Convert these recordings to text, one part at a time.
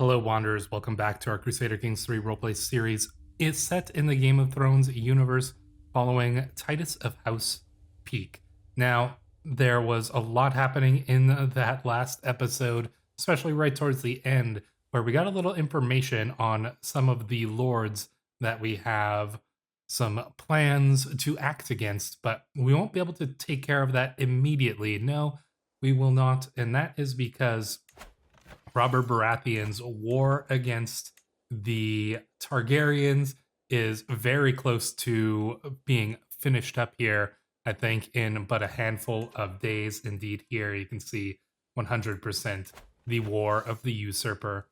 Hello, Wanderers. Welcome back to our Crusader Kings 3 roleplay series. It's set in the Game of Thrones universe following Titus of House Peake. Now, there was a lot happening in that last episode, especially right towards the end, where we got a little information on some of the lords that we have some plans to act against, but we won't be able to take care of that immediately. No, we will not, and that is because Robert Baratheon's war against the Targaryens is very close to being finished up here, I think, in but a handful of days. Indeed, here you can see 100% the War of the Usurper.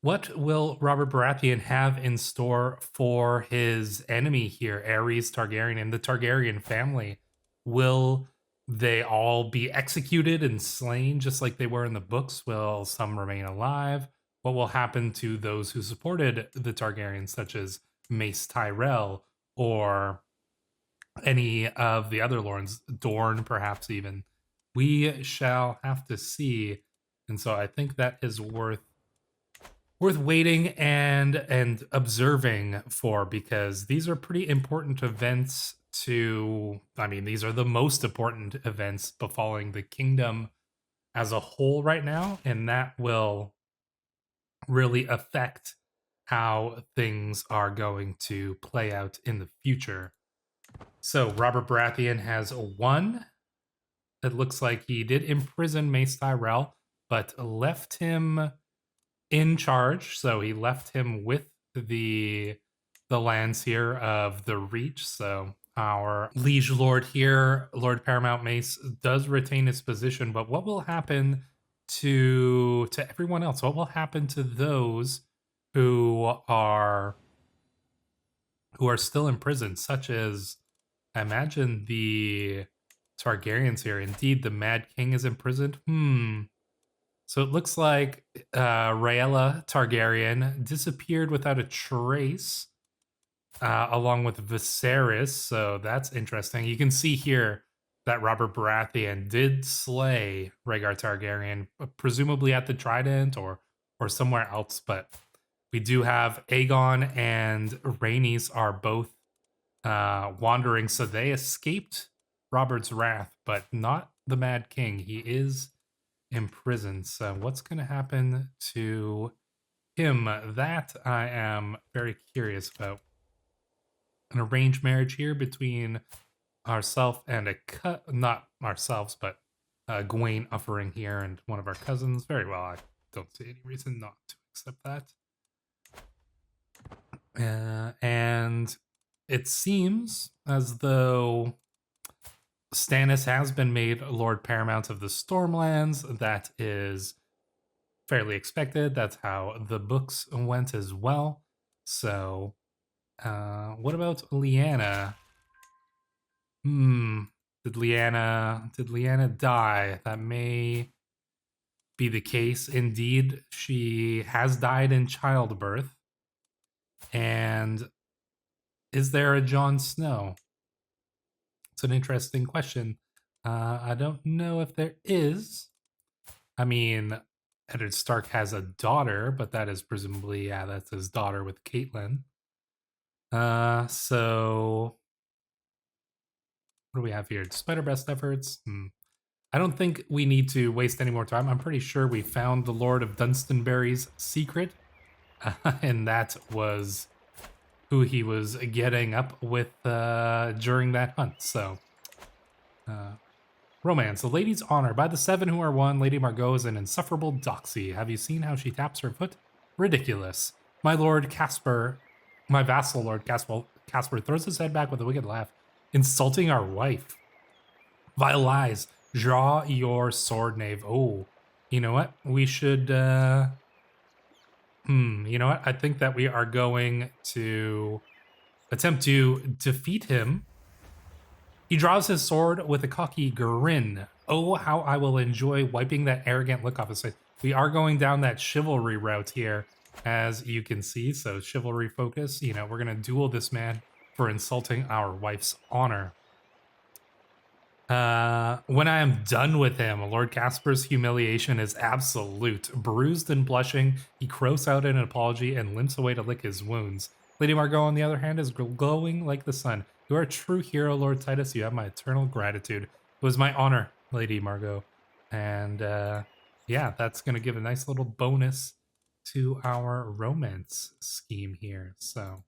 What will Robert Baratheon have in store for his enemy here, Aerys Targaryen and the Targaryen family? Will they all be executed and slain just like they were in the books? Will some remain alive? What will happen to those who supported the Targaryens, such as Mace Tyrell or any of the other lords, Dorne perhaps even? We shall have to see. And so I think that is worth waiting and observing for, because these are pretty important events these are the most important events befalling the kingdom as a whole right now, and that will really affect how things are going to play out in the future. So Robert Baratheon has won. It looks like he did imprison Mace Tyrell, but left him in charge. So he left him with the lands here of the Reach. So our liege lord here, Lord Paramount Mace, does retain his position, but what will happen to everyone else? What will happen to those who are still in prison, such as, I imagine, the Targaryens here? Indeed, the Mad King is imprisoned. So it looks like Rhaella Targaryen disappeared without a trace, along with Viserys, so that's interesting. You can see here that Robert Baratheon did slay Rhaegar Targaryen, presumably at the Trident or somewhere else, but we do have Aegon and Rhaenys are both wandering, so they escaped Robert's wrath, but not the Mad King. He is imprisoned, so what's going to happen to him? That I am very curious about. An arranged marriage here between ourselves and not ourselves, but Gawain offering here and one of our cousins. Very well, I don't see any reason not to accept that. And it seems as though Stannis has been made Lord Paramount of the Stormlands. That is fairly expected. That's how the books went as well. So what about Lyanna? Did Lyanna die? That may be the case. Indeed, she has died in childbirth. And is there a Jon Snow? It's an interesting question. I don't know if there is. I mean, Eddard Stark has a daughter, but that is presumably, that's his daughter with Catelyn. So what do we have here? Despite our best efforts, I don't think we need to waste any more time. I'm pretty sure we found the Lord of Dunstanbury's secret, and that was who he was getting up with during that hunt. So, romance. The lady's honor. By the seven who are one, Lady Margot is an insufferable doxy. Have you seen how she taps her foot? Ridiculous. My Lord Casper, my vassal Lord Casper throws his head back with a wicked laugh. Insulting our wife. Vile lies. Draw your sword, knave. Oh, you know what? We should, you know what? I think that we are going to attempt to defeat him. He draws his sword with a cocky grin. Oh, how I will enjoy wiping that arrogant look off his face. We are going down that chivalry route here, as you can see. So chivalry focus, you know, we're going to duel this man for insulting our wife's honor. When I am done with him, Lord Casper's humiliation is absolute. Bruised and blushing, he croaks out an apology and limps away to lick his wounds. Lady Margot, on the other hand, is glowing like the sun. You are a true hero, Lord Titus. You have my eternal gratitude. It was my honor, Lady Margot. And yeah, that's going to give a nice little bonus to our romance scheme here. So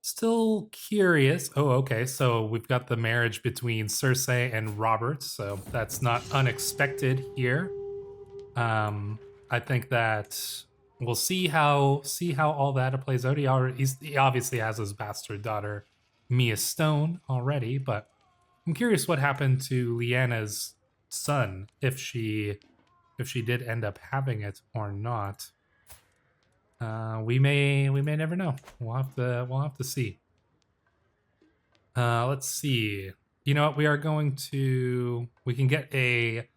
still curious. Oh, okay. So we've got the marriage between Cersei and Robert. So that's not unexpected here. I think that we'll see how all that plays out. He obviously has his bastard daughter Mia Stone already, but I'm curious what happened to Lyanna's son, if she did end up having it or not. We may never know. We'll have to see. Let's see. You know what? We can get a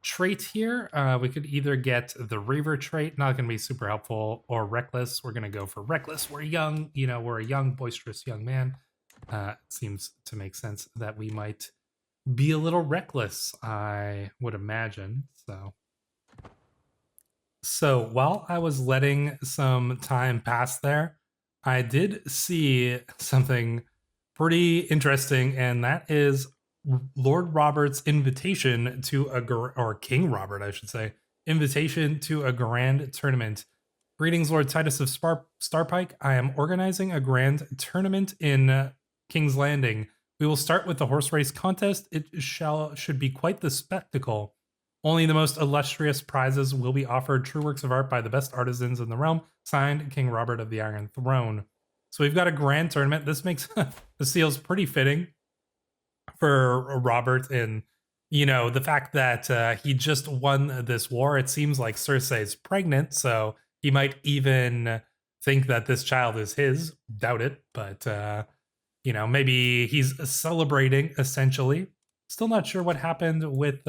trait here. We could either get the Reaver trait, not going to be super helpful, or Reckless. We're going to go for Reckless. We're young, we're a young, boisterous young man. It seems to make sense that we might be a little reckless, I would imagine. So while I was letting some time pass there, I did see something pretty interesting, and that is Lord Robert's invitation to or King Robert, I should say, invitation to a grand tournament. Greetings, Lord Titus of Starpike. I am organizing a grand tournament in King's Landing. We will start with the horse race contest. It should be quite the spectacle. Only the most illustrious prizes will be offered. True works of art by the best artisans in the realm. Signed, King Robert of the Iron Throne. So we've got a grand tournament. This makes the seals pretty fitting for Robert, and the fact that he just won this war. It seems like Cersei's pregnant, so he might even think that this child is his. Doubt it, but maybe he's celebrating essentially. Still not sure what happened with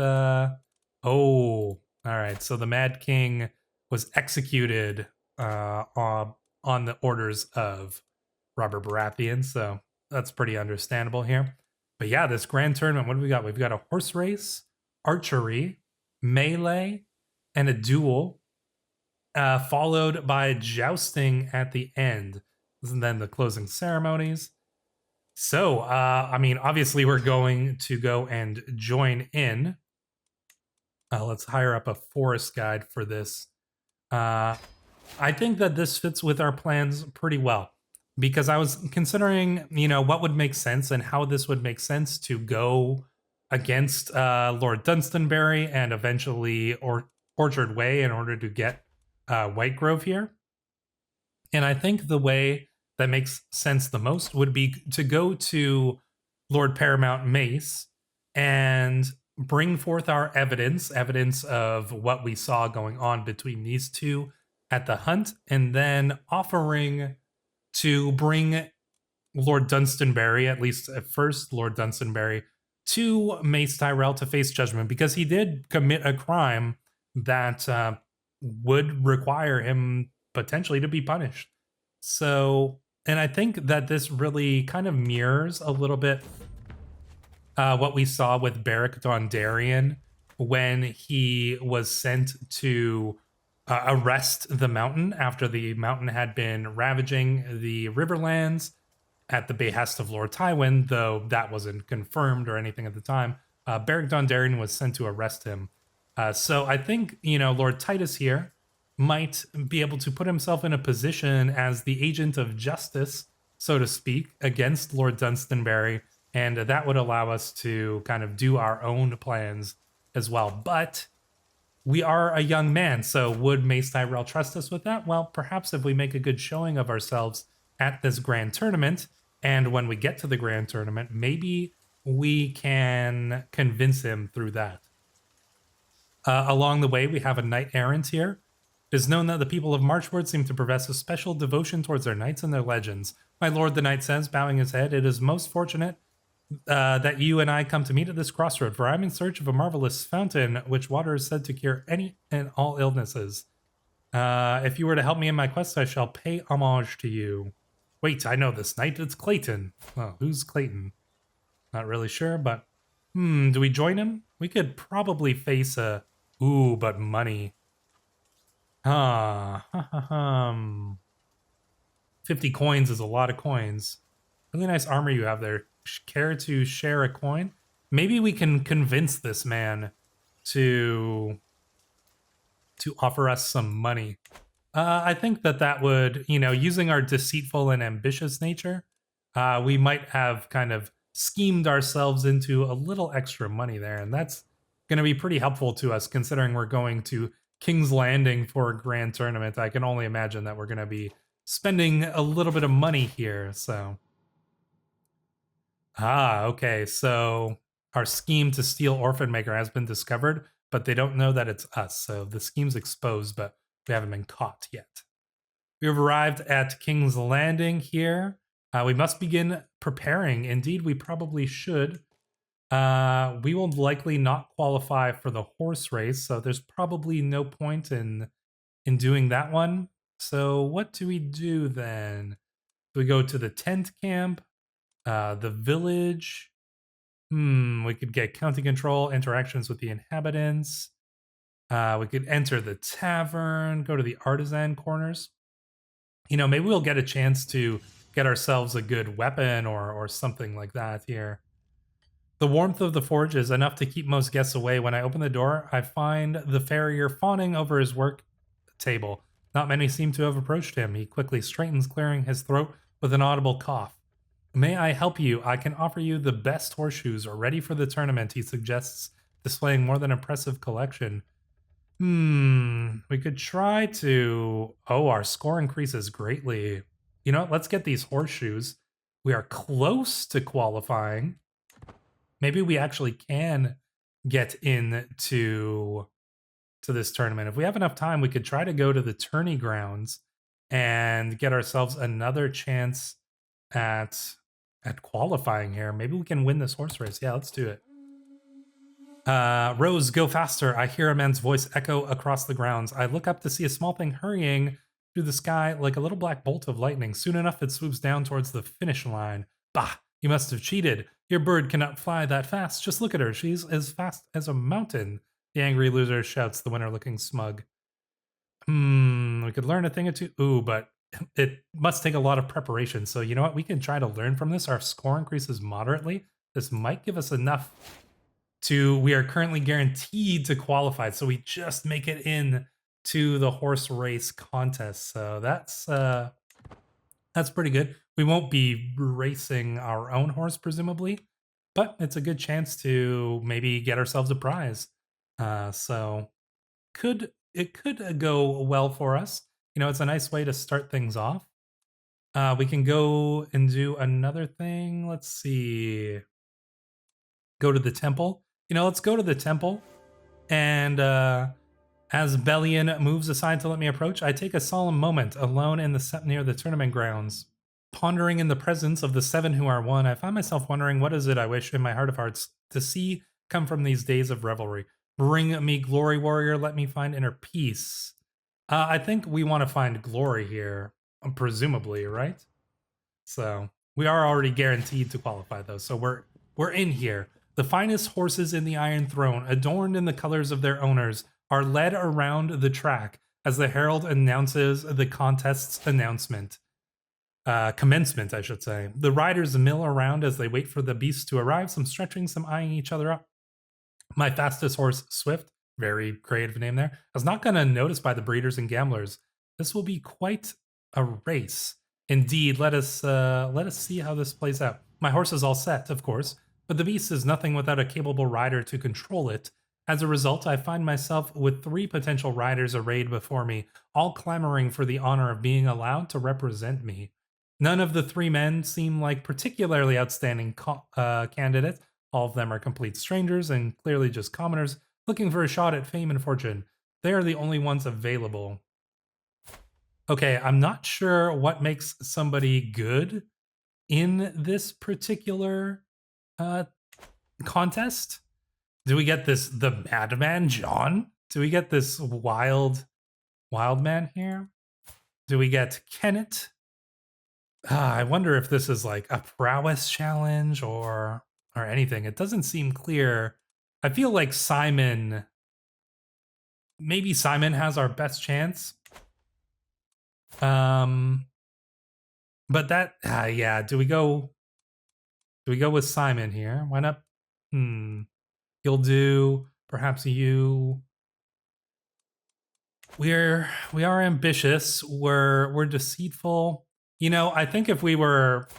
all right. So the Mad King was executed on the orders of Robert Baratheon, so that's pretty understandable here. But yeah, this grand tournament, what do we got? We've got a horse race, archery, melee, and a duel, followed by jousting at the end, and then the closing ceremonies. So, obviously we're going to go and join in. Let's hire up a forest guide for this. I think that this fits with our plans pretty well, because I was considering, what would make sense and how this would make sense to go against Lord Dunstonbury and eventually Orchard Way in order to get White Grove here. And I think the way that makes sense the most would be to go to Lord Paramount Mace and bring forth our evidence of what we saw going on between these two at the hunt, and then offering to bring Lord Dunstonbury, at least at first Lord Dunstonbury, to Mace Tyrell to face judgment, because he did commit a crime that would require him potentially to be punished. So, and I think that this really kind of mirrors a little bit what we saw with Beric Dondarrion when he was sent to arrest the mountain after the mountain had been ravaging the Riverlands at the behest of Lord Tywin, though that wasn't confirmed or anything at the time. Beric Dondarrion was sent to arrest him. So I think, Lord Titus here might be able to put himself in a position as the agent of justice, so to speak, against Lord Dunstonbury, and that would allow us to kind of do our own plans as well. But we are a young man, so would Mace Tyrell trust us with that? Well, perhaps if we make a good showing of ourselves at this grand tournament, and when we get to the grand tournament, maybe we can convince him through that. Along the way, we have a knight errant here. It is known that the people of Marchwood seem to profess a special devotion towards their knights and their legends. My lord, the knight says, bowing his head, it is most fortunate that you and I come to meet at this crossroad, for I'm in search of a marvelous fountain, which water is said to cure any and all illnesses. If you were to help me in my quest, I shall pay homage to you. Wait, I know this knight. It's Clayton. Oh, who's Clayton? Not really sure, but do we join him? We could probably face a but money. 50 coins is a lot of coins. Really nice armor you have there. Care to share a coin? Maybe we can convince this man to offer us some money. I think that would, using our deceitful and ambitious nature, we might have kind of schemed ourselves into a little extra money there, and that's going to be pretty helpful to us considering we're going to King's Landing for a grand tournament. I can only imagine that we're going to be spending a little bit of money here, so. Okay, so our scheme to steal Orphan Maker has been discovered, but they don't know that it's us, so the scheme's exposed, but we haven't been caught yet. We have arrived at King's Landing here. We must begin preparing. Indeed, we probably should. We will likely not qualify for the horse race, so there's probably no point in doing that one. So what do we do then? Do we go to the tent camp? The village? We could get county control, interactions with the inhabitants. We could enter the tavern, go to the artisan corners. Maybe we'll get a chance to get ourselves a good weapon or something like that here. The warmth of the forge is enough to keep most guests away. When I open the door, I find the farrier fawning over his work table. Not many seem to have approached him. He quickly straightens, clearing his throat with an audible cough. May I help you? I can offer you the best horseshoes ready for the tournament, he suggests, displaying more than impressive collection. We could try to... our score increases greatly. Let's get these horseshoes. We are close to qualifying. Maybe we actually can get into this tournament. If we have enough time, we could try to go to the tourney grounds and get ourselves another chance at qualifying here. Maybe we can win this horse race. Yeah, let's do it. Rose, go faster. I hear a man's voice echo across the grounds. I look up to see a small thing hurrying through the sky like a little black bolt of lightning. Soon enough, it swoops down towards the finish line. Bah, you must have cheated. Your bird cannot fly that fast. Just look at her. She's as fast as a mountain. The angry loser shouts, the winner looking smug. We could learn a thing or two. But it must take a lot of preparation. So you know what? We can try to learn from this. Our score increases moderately. This might give us enough we are currently guaranteed to qualify. So we just make it in to the horse race contest. So that's pretty good. We won't be racing our own horse, presumably, but it's a good chance to maybe get ourselves a prize. So it could go well for us. It's a nice way to start things off. We can go and do another thing. Let's see. Go to the temple. Let's go to the temple. And as Bellion moves aside to let me approach, I take a solemn moment alone near the tournament grounds. Pondering in the presence of the 7 who are one, I find myself wondering what is it I wish in my heart of hearts to see come from these days of revelry. Bring me glory, warrior. Let me find inner peace. I think we want to find glory here, presumably, right? So we are already guaranteed to qualify, though. So we're in here. The finest horses in the Iron Throne, adorned in the colors of their owners, are led around the track as the herald announces the contest's commencement, I should say. The riders mill around as they wait for the beasts to arrive, some stretching, some eyeing each other up. My fastest horse, Swift, very creative name there, is not going to notice by the breeders and gamblers. This will be quite a race. Indeed, let us see how this plays out. My horse is all set, of course, but the beast is nothing without a capable rider to control it. As a result, I find myself with 3 potential riders arrayed before me, all clamoring for the honor of being allowed to represent me. None of the 3 men seem like particularly outstanding candidates. All of them are complete strangers and clearly just commoners looking for a shot at fame and fortune. They are the only ones available. Okay, I'm not sure what makes somebody good in this particular contest. Do we get the madman John? Do we get this wild man here? Do we get Kenneth? I wonder if this is like a prowess challenge or or anything. It doesn't seem clear. I feel like Simon, maybe Simon has our best chance. But that, yeah, do we go with Simon here? Why not? He'll do perhaps you. We are ambitious. We're deceitful. You know, I think if we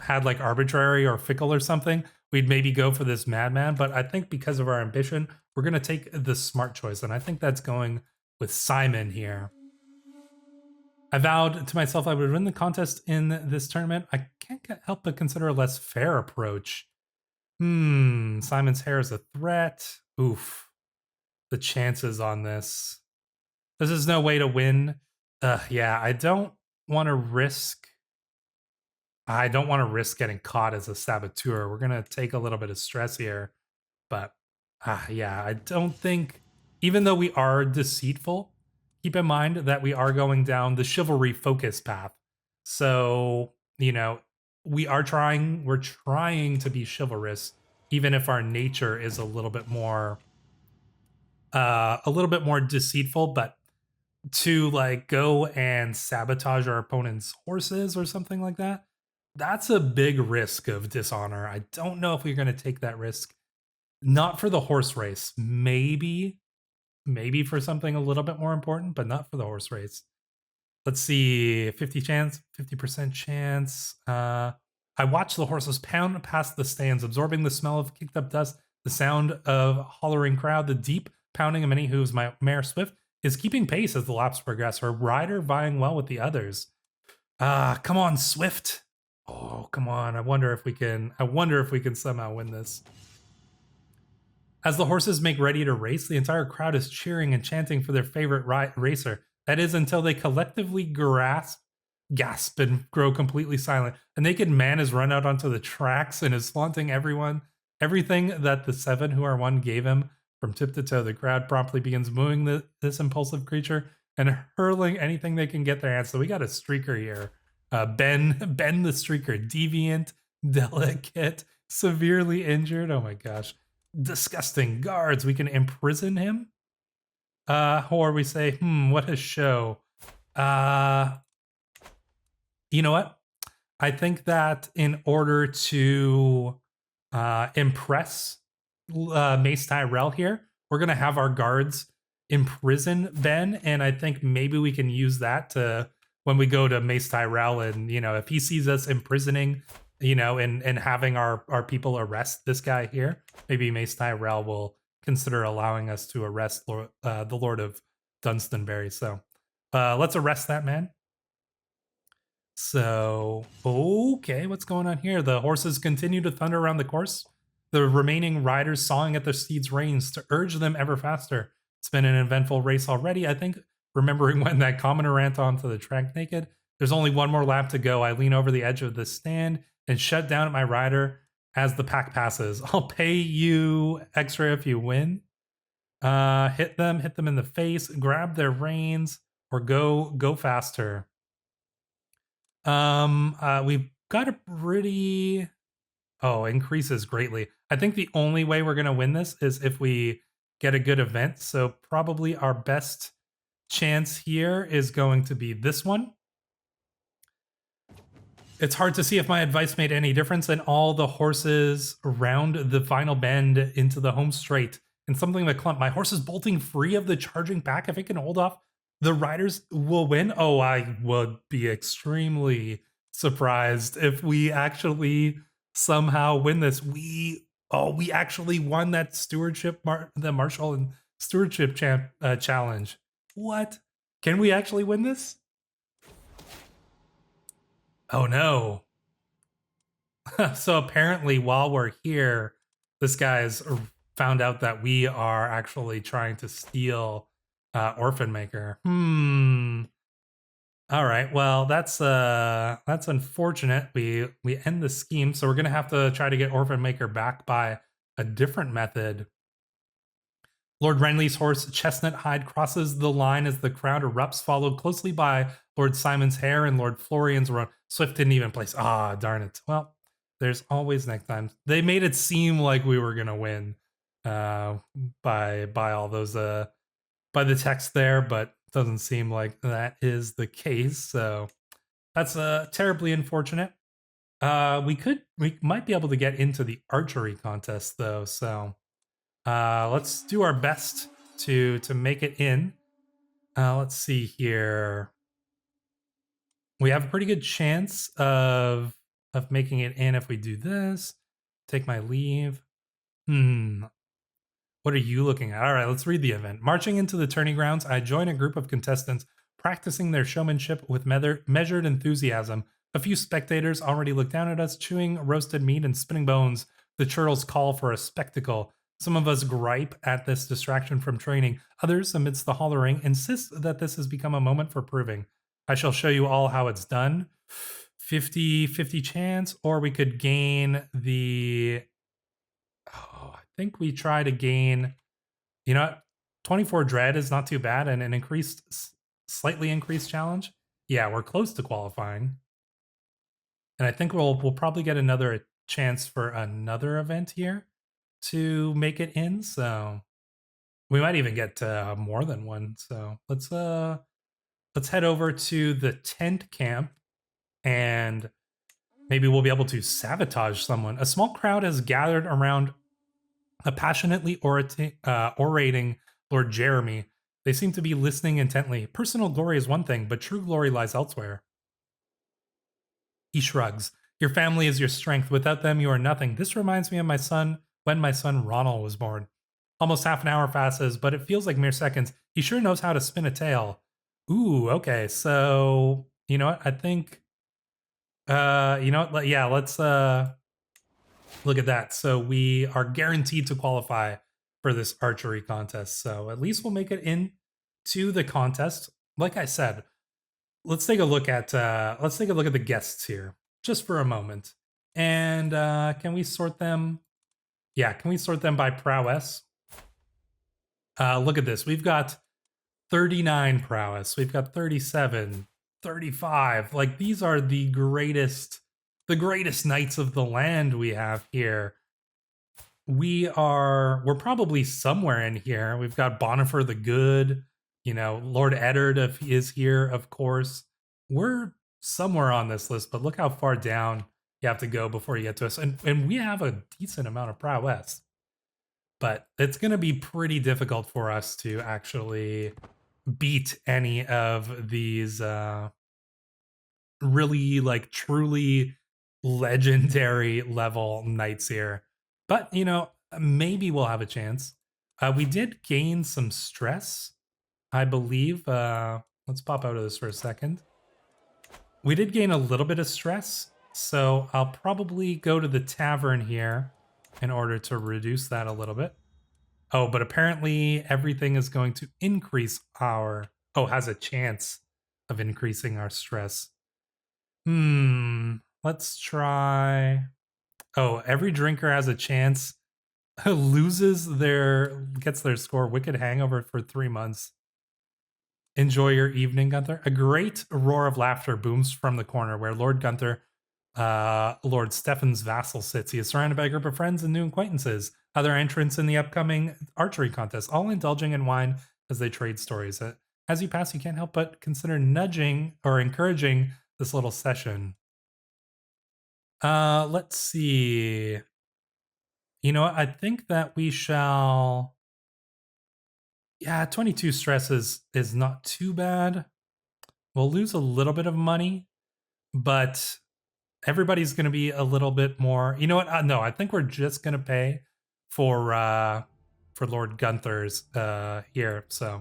had like arbitrary or fickle or something, we'd maybe go for this madman. But I think because of our ambition, we're gonna take the smart choice, and I think that's going with Simon here. I vowed to myself I would win the contest in this tournament. I can't help but consider a less fair approach. Simon's hair is a threat. Oof. The chances on this. This is no way to win. Yeah, I don't want to risk getting caught as a saboteur. We're gonna take a little bit of stress here. But yeah, I don't think, even though we are deceitful, keep in mind that we are going down the chivalry focus path. So, you know, we're trying to be chivalrous, even if our nature is a little bit more deceitful. But to like go and sabotage our opponent's horses or something like that, that's a big risk of dishonor. I don't know if we're going to take that risk. Not for the horse race. Maybe for something a little bit more important, but not for the horse race. Let's see, 50% chance. I watch the horses pound past the stands, absorbing the smell of kicked up dust, the sound of hollering crowd, the deep pounding of many hooves. My mare Swift is keeping pace as the laps progress, her rider vying well with the others. Come on, Swift. Oh, come on. I wonder if we can somehow win this. As the horses make ready to race, the entire crowd is cheering and chanting for their favorite racer. That is until they collectively gasp, and grow completely silent. A naked man is run out onto the tracks and is flaunting everything that the 7 who are one gave him from tip to toe. The crowd promptly begins mooing this impulsive creature and hurling anything they can get their hands. So we got a streaker here. Ben the streaker, deviant, delicate, severely injured. Oh my gosh. Disgusting guards. We can imprison him. Or we say, what a show. You know what? I think that in order to impress Mace Tyrell here, we're gonna have our guards imprison Ben, and I think maybe we can use that to when we go to Mace Tyrell, and you know, if he sees us imprisoning, you know, and having our people arrest this guy here, maybe Mace Tyrell will consider allowing us to arrest the Lord of Dunstanbury. So let's arrest that man. So, okay, what's going on here? The horses continue to thunder around the course, the remaining riders sawing at their steeds' reins to urge them ever faster. It's been an eventful race already. I think, remembering when that commoner ran onto the track naked. There's only one more lap to go. I lean over the edge of the stand and shut down at my rider as the pack passes. I'll pay you extra if you win. Hit them in the face, grab their reins, or go faster. We've got a pretty... increases greatly. I think the only way we're going to win this is if we get a good event. So probably our best chance here is going to be this one. It's hard to see if my advice made any difference, and all the horses around the final bend into the home straight. And something that clump. My horse is bolting free of the charging pack. If it can hold off, the riders will win. Oh, I would be extremely surprised if we actually somehow win this. We actually won that stewardship, the Marshall and Stewardship challenge. What? Can we actually win this? Oh no. So apparently while we're here, this guy's found out that we are actually trying to steal Orphan Maker. All right, well, that's unfortunate. We end the scheme, so we're gonna have to try to get Orphan Maker back by a different method. Lord Renly's horse, Chestnut Hide, crosses the line as the crowd erupts, followed closely by Lord Simon's Hare and Lord Florian's run. Swift didn't even place. Darn it. Well, There's always next time. They made it seem like we were gonna win by all those by the text there, but doesn't seem like that is the case. So that's terribly unfortunate. We might be able to get into the archery contest though. So let's do our best to make it in. Let's see here. We have a pretty good chance of making it in if we do this. Take my leave. What are you looking at? All right, let's read the event. Marching into the tourney grounds, I join a group of contestants practicing their showmanship with measured enthusiasm. A few spectators already look down at us, chewing roasted meat and spinning bones. The churls call for a spectacle. Some of us gripe at this distraction from training. Others, amidst the hollering, insist that this has become a moment for proving. I shall show you all how it's done. 50-50 chance, or we could gain the... Oh, I think we try to gain... You know, 24 dread is not too bad, and an slightly increased challenge. Yeah, we're close to qualifying. And I think we'll probably get another chance for another event here to make it in. So we might even get more than one. So let's head over to the tent camp, and maybe we'll be able to sabotage someone. A small crowd has gathered around a passionately orating Lord Jeremy. They seem to be listening intently. Personal glory is one thing, but true glory lies elsewhere. He shrugs. Your family is your strength. Without them, you are nothing. This reminds me of my son when my son Ronald was born. Almost half an hour passes, but it feels like mere seconds. He sure knows how to spin a tale. Ooh, okay. So, you know what? I think, you know what? Yeah, let's look at that. So we are guaranteed to qualify for this archery contest. So at least we'll make it in to the contest. Like I said, let's take a look at the guests here just for a moment. And can we sort them? Yeah, can we sort them by prowess? Look at this. We've got 39 prowess. We've got 37, 35. Like, these are the greatest knights of the land we have here. We're probably somewhere in here. We've got Bonifer the Good, you know, Lord Eddard is here, of course. We're somewhere on this list, but look how far down you have to go before you get to us. And we have a decent amount of prowess. But it's going to be pretty difficult for us to actually beat any of these really, like, truly legendary level knights here. But, you know, maybe we'll have a chance. We did gain some stress, I believe. Let's pop out of this for a second. We did gain a little bit of stress, so I'll probably go to the tavern here in order to reduce that a little bit. Oh, but apparently everything is going to increase our... Oh, has a chance of increasing our stress. Let's try... Oh, every drinker has a chance, gets their score. Wicked hangover for 3 months. Enjoy your evening, Gunther. A great roar of laughter booms from the corner where Lord Gunther, Lord Stefan's vassal, sits. He is surrounded by a group of friends and new acquaintances, other entrants in the upcoming archery contest, all indulging in wine as they trade stories. As you pass, you can't help but consider nudging or encouraging this little session. Let's see. You know what? I think that we shall... Yeah, 22 stress is not too bad. We'll lose a little bit of money, but everybody's going to be a little bit more... You know what? No, I think we're just going to pay for Lord Gunther's here. So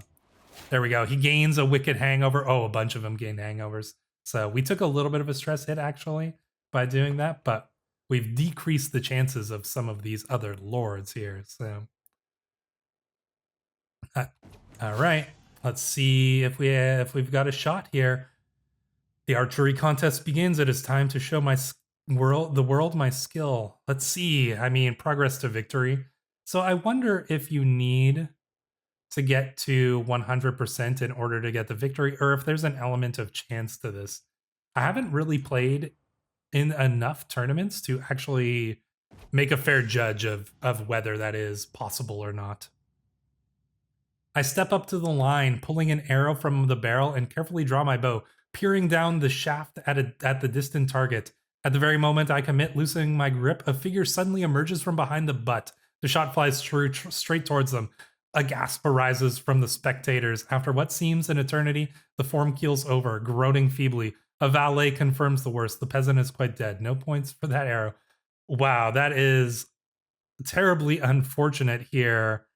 there we go. He gains a wicked hangover. Oh, a bunch of them gain hangovers. So we took a little bit of a stress hit, actually, by doing that, but we've decreased the chances of some of these other lords here. So, all right, let's see if we've got a shot here. The archery contest begins. It is time to show the world my skill. Let's see. I mean, progress to victory. So I wonder if you need to get to 100% in order to get the victory, or if there's an element of chance to this. I haven't really played in enough tournaments to actually make a fair judge of whether that is possible or not. I step up to the line, pulling an arrow from the barrel, and carefully draw my bow, peering down the shaft at the distant target. At the very moment I commit loosening my grip, a figure suddenly emerges from behind the butt. The shot flies straight towards them. A gasp arises from the spectators. After what seems an eternity, the form keels over, groaning feebly. A valet confirms the worst. The peasant is quite dead. No points for that arrow. Wow, that is terribly unfortunate here.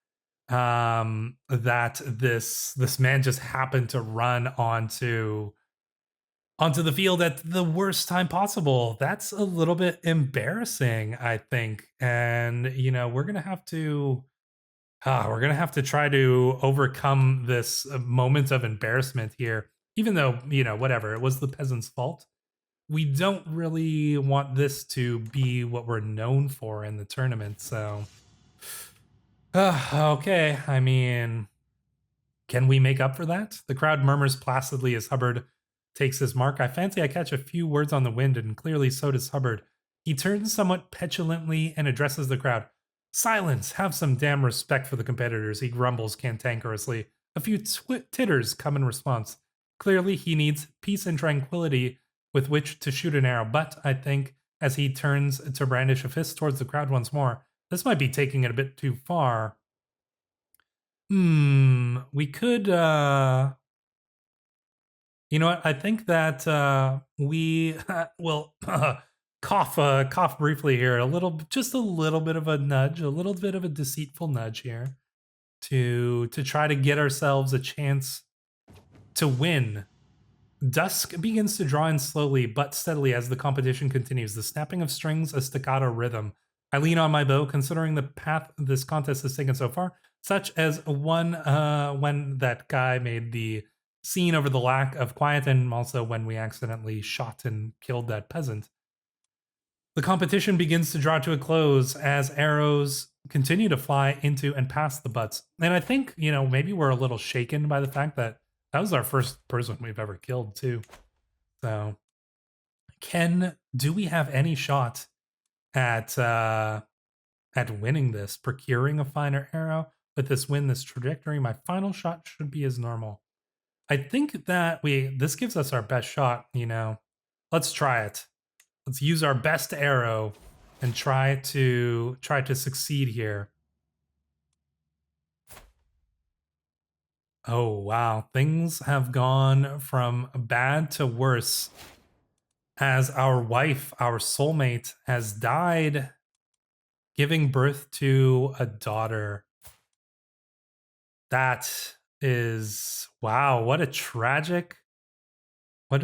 That this man just happened to run onto the field at the worst time possible. That's a little bit embarrassing, I think. And we're gonna have to try to overcome this moment of embarrassment here. Even though whatever, it was the peasant's fault. We don't really want this to be what we're known for in the tournament. So, okay. I mean, can we make up for that? The crowd murmurs placidly as Hubbard takes his mark. I fancy I catch a few words on the wind, and clearly so does Hubbard. He turns somewhat petulantly and addresses the crowd. Silence! Have some damn respect for the competitors, he grumbles cantankerously. A few titters come in response. Clearly he needs peace and tranquility with which to shoot an arrow, but I think, as he turns to brandish a fist towards the crowd once more, this might be taking it a bit too far. We could, you know what? I think that we will cough briefly here. Just a little bit of a nudge, a little bit of a deceitful nudge here, to try to get ourselves a chance to win. Dusk begins to draw in slowly but steadily as the competition continues. The snapping of strings, a staccato rhythm. I lean on my bow, considering the path this contest has taken so far, such as when that guy made the scene over the lack of quiet, and also when we accidentally shot and killed that peasant. The competition begins to draw to a close as arrows continue to fly into and past the butts. And I think, maybe we're a little shaken by the fact that that was our first person we've ever killed too. So, do we have any shot at winning this, procuring a finer arrow? With this win, this trajectory, my final shot should be as normal. I think that this gives us our best shot, Let's try it. Let's use our best arrow and try to succeed here. Oh, wow. Things have gone from bad to worse as our wife, our soulmate, has died, giving birth to a daughter. That is, wow, what a tragedy. I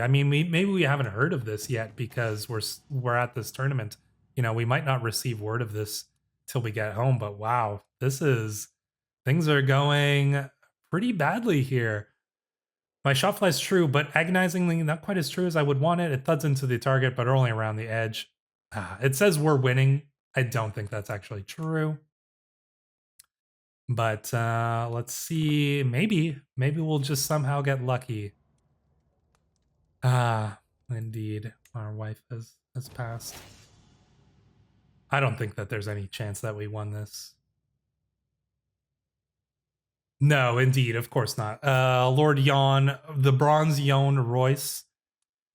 mean, maybe we haven't heard of this yet because we're at this tournament. We might not receive word of this till we get home, but wow, things are going pretty badly here. My shot flies true, but agonizingly not quite as true as I would want it. It thuds into the target, but only around the edge. It says we're winning. I don't think that's actually true. But let's see. Maybe we'll just somehow get lucky. Indeed, our wife has passed. I don't think that there's any chance that we won this. No, indeed, of course not. Lord Yon, the Bronze Yon Royce,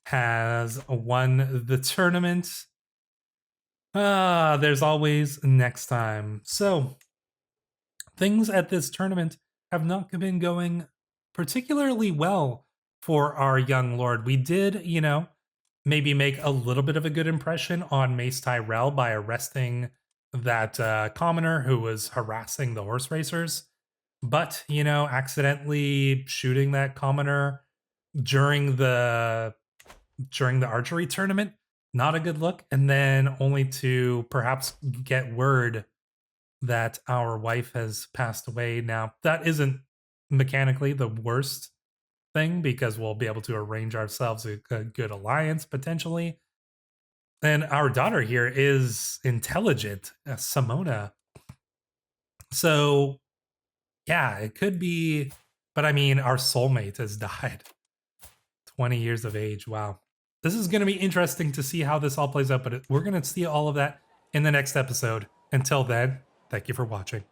has won the tournament. There's always next time. So, things at this tournament have not been going particularly well for our young lord. We did, maybe make a little bit of a good impression on Mace Tyrell by arresting that commoner who was harassing the horse racers. But, accidentally shooting that commoner during the archery tournament, not a good look. And then only to perhaps get word that our wife has passed away. Now, that isn't mechanically the worst thing because we'll be able to arrange ourselves a good alliance potentially. And our daughter here is intelligent, Simona. So, yeah, it could be, but I mean, our soulmate has died. 20 years of age. Wow. this is going to be interesting to see how this all plays out, but we're going to see all of that in the next episode. Until then, thank you for watching.